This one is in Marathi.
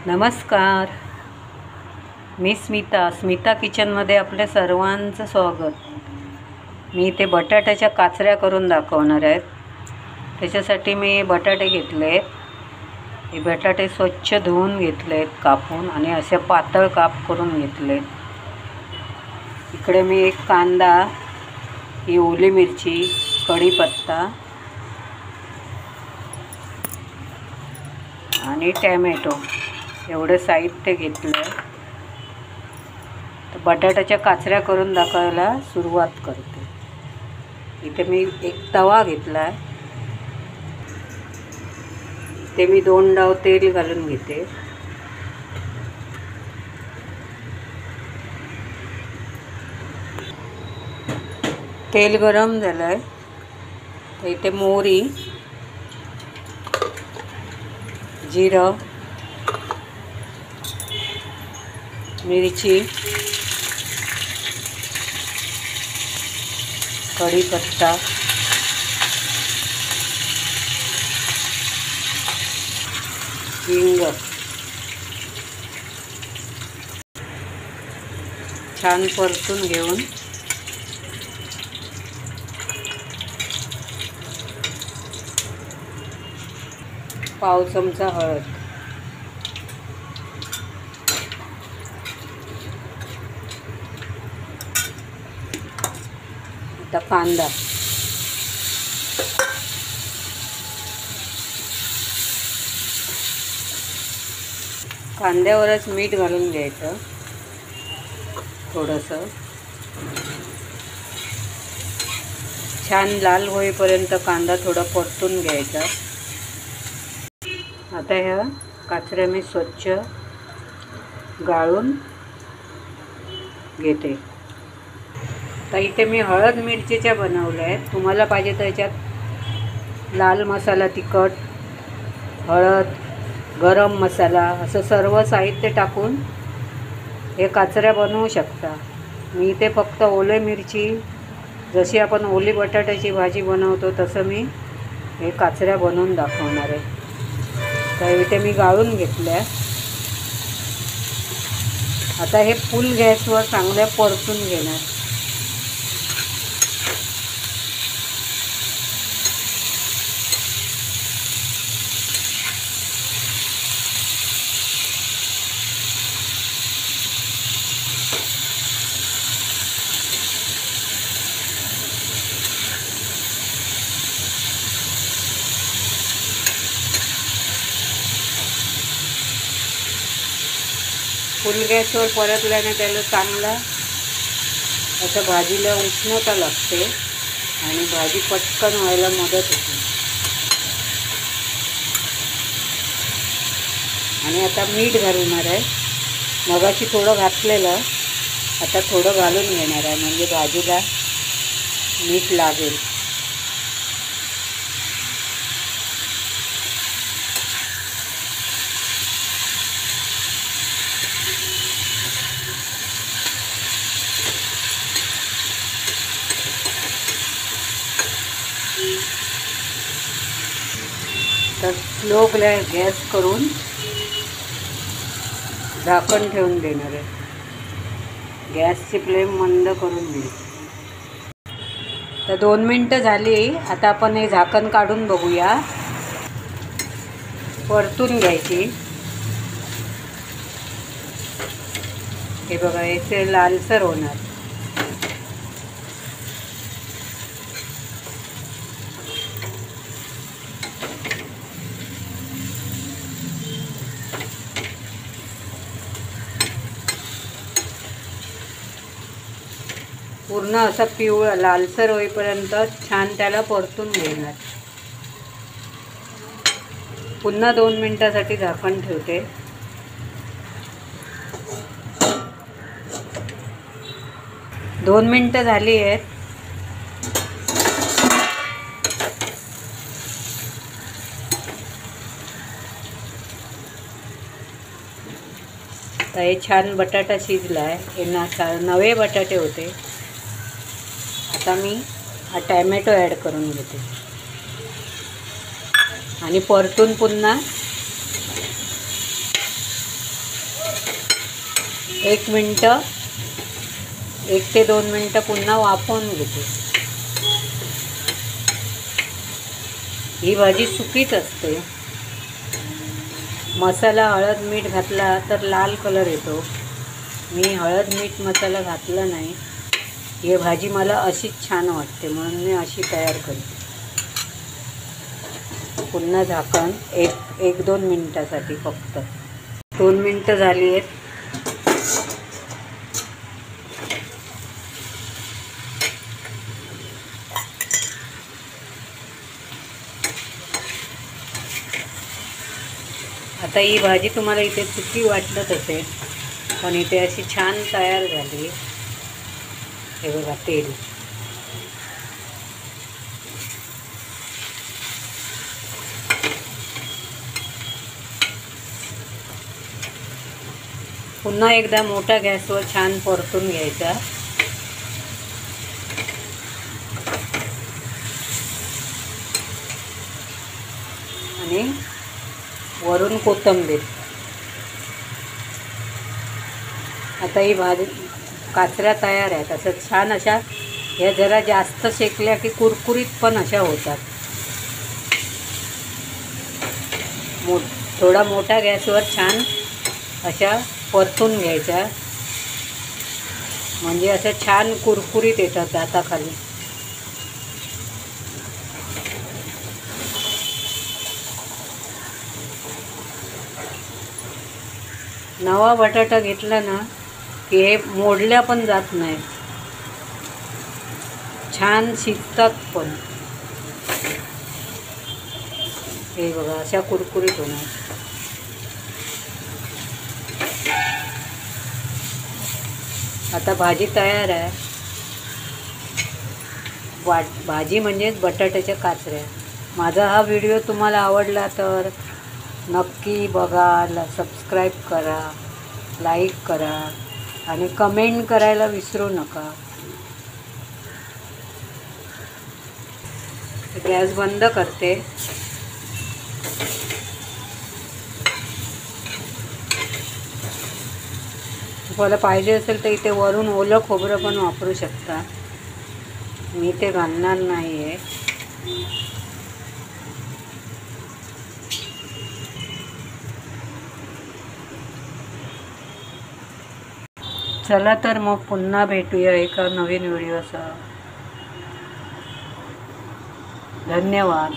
नमस्कार, मी स्मिता किचनमध्ये आपल्या सर्वांचं स्वागत। मी इथे बटाट्याच्या काचऱ्या करून दाखवणार आहे। त्याच्यासाठी मी बटाटे घेतलेत। हे बटाटे स्वच्छ धुवून घेतलेत कापून आणि असे पातळ काप करून घेतलेत। इकडे मी एक कांदा, ही ओली मिरची, कढीपत्ता आणि टोमॅटो एवढे साहित्य घेतले। तर बटाट्याच्या काचऱ्या करून दाखवायला सुरुवात करते। इथे मी एक तवा घेतला, ते मी 2 डाव तेल घालून घेते। तेल गरम झालंय, तर इथे मोहरी, जिरं, मिरची, कढीपत्ता, हिंग छान परतून घेऊन पाव चमचा हळद, आता कांदा, कांद्यावरच मीठ घालून घ्यायचं थोडंसं। छान लाल होईपर्यंत कांदा थोडा परतून घ्यायचा। आता ह्या काचऱ्या मी स्वच्छ गाळून घेते। तर इथे मी हळद मिरचीच्या बनवल्या आहेत। तुम्हाला पाहिजे तर याच्यात लाल मसाला, तिखट, हळद, गरम मसाला असं सर्व साहित्य टाकून हे काचऱ्या बनवू शकता। मी इथे फक्त ओले मिरची, जशी आपण ओली बटाट्याची भाजी बनवतो तसं मी हे काचऱ्या बनवून दाखवणार आहे। तर इथे मी गाळून घेतल्या। आता हे फुल गॅसवर चांगल्या परतून घेणार। फुल गॅसवर परतल्याने त्याला चांगला असं भाजीला उष्णता लागते आणि भाजी पटकन व्हायला मदत होते। आणि आता मीठ घालणार आहे। मगाशी थोडं घातलेलं, आता थोडं घालून घेणार आहे म्हणजे भाजीला मीठ लागेल। तर स्लो गॅस करून झाकण ठेवून देणार आहे। गॅसची फ्लेम मंद करून घे। तर 2 मिनटं झाली। आता आपण हे झाकण काढून बघूया। परतून घ्यायची। हे बघा, याचे लालसर होणार। पूर्ण असं पिवळा लालसर होईपर्यंत छान त्याला परतून घेणार। पुन्हा 2 मिनिटासाठी झाकण ठेवते। दोन मिनिटं झाली आहेत। तर हे छान बटाटा शिजला आहे। हे नवे बटाटे होते। आता मी हा टोमॅटो ॲड करून घेते आणि परतून पुन्हा 1 मिनटं 1 ते 2 मिनटं पुन्हा वाफवून घेते. ही भाजी सुकीच असते. मसाला हळद मीठ घातला तर लाल कलर येतो. मी हळद मीठ मसाला घातला नाही. ही भाजी मला अशीच छान वाटते म्हणून मी अशी तयार करते. पुन्हा झाकण 1-2 मिनटासाठी फक्त. 2 मिनटं झाली आहेत. आता ही भाजी तुम्हाला इथे सुकी वाटत असेल, पण इथे अशी छान तयार झाली. हे बघा तेल. पुन्हा एकदा मोठ्या गॅसवर छान परतून घ्यायचा. आणि वरून कोथिंबीर. आता ही भाजी काचऱ्या तयार आहेत. असं छान अशा ह्या जरा जास्त शेकल्या की कुरकुरीत पण अशा होतात. थोडा मोठ्या गॅसवर छान अशा परतून घ्यायच्या, म्हणजे असं छान कुरकुरीत येतात दाताखाली. नवा बटाटा घेतला ना की हे मोडल्या पण जात नाही, छान शिजतात पण. हे बघा अशा कुरकुरीत होणार. आता भाजी तयार आहे. भाजी म्हणजेच बटाट्याच्या काचऱ्या. माझा हा व्हिडिओ तुम्हाला आवडला तर नक्की बघा, सबस्क्राईब करा, लाईक करा आणि कमेंट करायला विसरू नका. गॅस बंद करते. तुम्हाला पाहिजे असेल तर इथे वरून ओलं खोबरं पण वापरू शकता. मी ते घालणार नाही आहे. चला तर मग पुन्हा भेटूया एका नवीन व्हिडिओसह. धन्यवाद.